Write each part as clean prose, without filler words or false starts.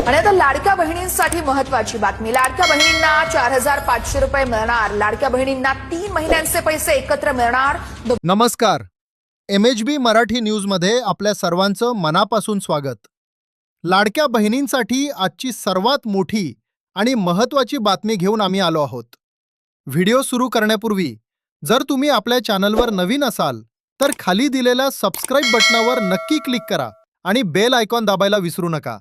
आणि आता लाडक्या बहिणींसाठी महत्त्वाची बातमी. लाडक्या बहिणींना 4,500 रुपये मिळणार. लाडक्या बहिणींना 3 महिन्यांचे पैसे एकत्र मिळणार. नमस्कार. MHB मराठी न्यूजमध्ये आपल्या सर्वांचं मनापासून स्वागत. लाडक्या बहिणींसाठी आजची सर्वात मोठी आणि महत्त्वाची बातमी घेऊन आम्ही आलो आहोत. व्हिडिओ सुरू करण्यापूर्वी जर तुम्ही आपल्या चॅनलवर नवीन असाल तर खाली दिलेल्या सबस्क्राइब बटनावर नक्की क्लिक करा आणि बेल आयकॉन दाबायला विसरू नका,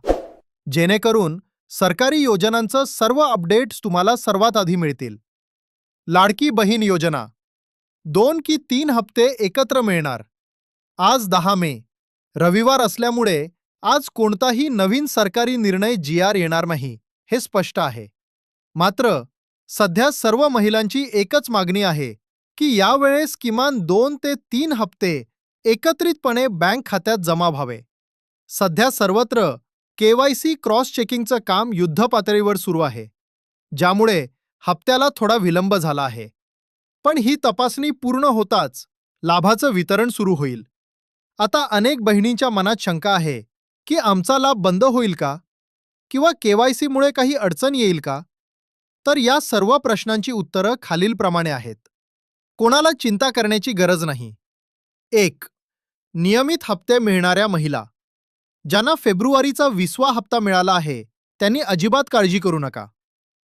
जेणेकरून सरकारी योजनांचं सर्व अपडेट्स तुम्हाला सर्वात आधी मिळतील. लाडकी बहीण योजना 2 की 3 हप्ते एकत्र मिळणार. आज 10 मे रविवार असल्यामुळे आज कोणताही नवीन सरकारी निर्णय GR येणार नाही हे स्पष्ट आहे. मात्र सध्या सर्व महिलांची एकच मागणी आहे की यावेळेस किमान 2 ते 3 हप्ते एकत्रितपणे बँक खात्यात जमा व्हावे. सध्या सर्वत्र KYC क्रॉस चेकिंगचं काम युद्धपातळीवर सुरू आहे, ज्यामुळे हप्त्याला थोडा विलंब झाला आहे. पण ही तपासणी पूर्ण होताच लाभाचं वितरण सुरू होईल. आता अनेक बहिणींच्या मनात शंका आहे की आमचा लाभ बंद होईल का, किंवा KYC मुळे काही अडचण येईल का? तर या सर्व प्रश्नांची उत्तरं खालीलप्रमाणे आहेत. कोणाला चिंता करण्याची गरज नाही. 1. नियमित हप्ते मिळणाऱ्या महिला. ज्यांना फेब्रुवारीचा 20वा हप्ता मिळाला आहे त्यांनी अजिबात काळजी करू नका.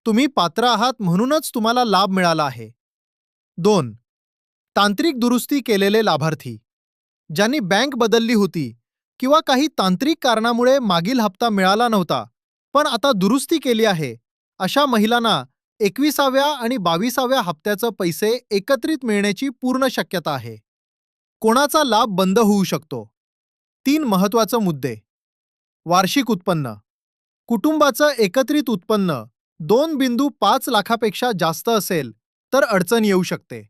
तुम्ही पात्र आहात म्हणूनच तुम्हाला लाभ मिळाला आहे. 2. तांत्रिक दुरुस्ती केलेले लाभार्थी. ज्यांनी बँक बदलली होती किंवा काही तांत्रिक कारणामुळे मागील हप्ता मिळाला नव्हता पण आता दुरुस्ती केली आहे, अशा महिलांना 21व्या आणि 22व्या हप्त्याचे पैसे एकत्रित मिळण्याची पूर्ण शक्यता आहे. कोणाचा लाभ बंद होऊ शकतो? 3 महत्त्वाचे मुद्दे. वार्षिक उत्पन्न. कुटुंबाचं एकत्रित उत्पन्न 2.5 लाखापेक्षा जास्त असेल तर अडचण येऊ शकते.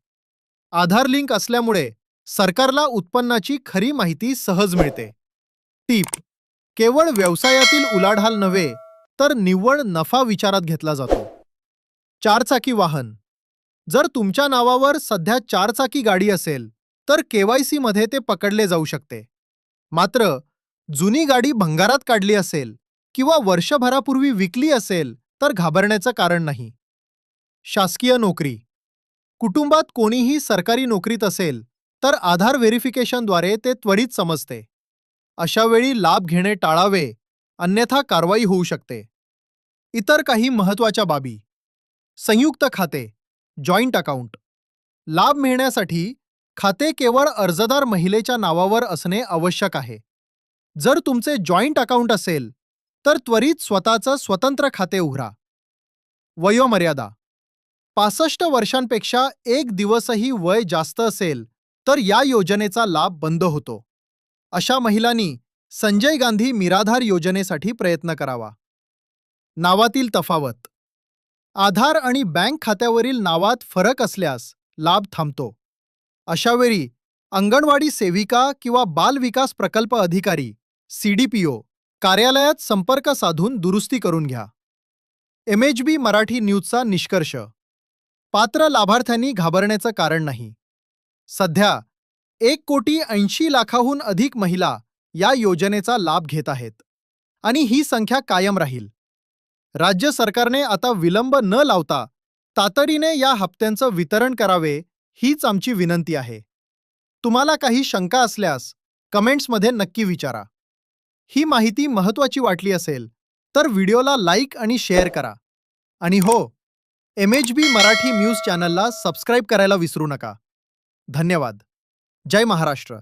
आधार लिंक असल्यामुळे सरकारला उत्पन्नाची खरी माहिती सहज मिळते. टीप: केवळ व्यवसायातील उलाढाल नव्हे तर निव्वळ नफा विचारात घेतला जातो. 4चाकी वाहन. जर तुमच्या नावावर सध्या 4चाकी गाडी असेल तर KYC मध्ये ते पकडले जाऊ शकते. मात्र जुनी गाडी भंगारात काढली असेल किंवा वर्षभरापूर्वी विकली असेल तर घाबरण्याचं कारण नाही. शासकीय नोकरी. कुटुंबात कोणीही सरकारी नोकरीत असेल तर आधार व्हेरिफिकेशनद्वारे ते त्वरित समजते. अशा वेळी लाभ घेणे टाळावे, अन्यथा कारवाई होऊ शकते. इतर काही महत्त्वाच्या बाबी. संयुक्त खाते जॉइंट अकाउंट. लाभ मिळण्यासाठी खाते केवळ अर्जदार महिलेच्या नावावर असणे आवश्यक आहे. जर तुमचे जॉइंट अकाउंट असेल तर त्वरित स्वतःचं स्वतंत्र खाते उघडा. वयोमर्यादा. 65 वर्षांपेक्षा एक दिवसही वय जास्त असेल तर या योजनेचा लाभ बंद होतो. अशा महिलांनी संजय गांधी निराधार योजनेसाठी प्रयत्न करावा. नावातील तफावत. आधार आणि बँक खात्यावरील नावात फरक असल्यास लाभ थांबतो. अशावेळी अंगणवाडी सेविका किंवा बाल विकास प्रकल्प अधिकारी CDPO कार्यालयात संपर्क साधून दुरुस्ती करून घ्या. MHB मराठी न्यूजचा निष्कर्ष. पात्र लाभार्थ्यांनी घाबरण्याचं कारण नाही. सध्या 1,80,00,000 अधिक महिला या योजनेचा लाभ घेत आहेत आणि ही संख्या कायम राहील. राज्य सरकारने आता विलंब न लावता तातडीने या हप्त्यांचं वितरण करावे हीच आमची विनंती आहे. तुम्हाला काही शंका असल्यास कमेंट्समध्ये नक्की विचारा. ही माहिती महत्त्वाची वाटली असेल तर व्हिडिओला लाईक आणि शेअर करा. आणि हो, MHB मराठी न्यूज चॅनलला सबस्क्राईब करायला विसरू नका. धन्यवाद. जय महाराष्ट्र.